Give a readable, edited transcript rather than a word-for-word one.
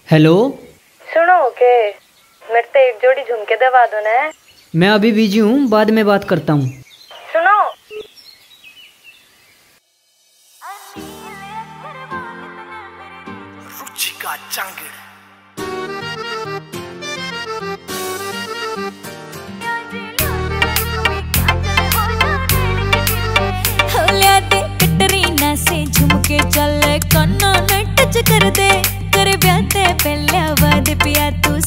Hello. सुनो के मेरे से एक जोड़ी झुमके दबा दो ना। मैं अभी बिजी हूँ, बाद में बात करता हूँ। सुनो। रुचिका चांगड़। कटरीना से झुमके चले कन्ना में टच कर दे, करे ब्याह ते पहले आवाज पिया तू।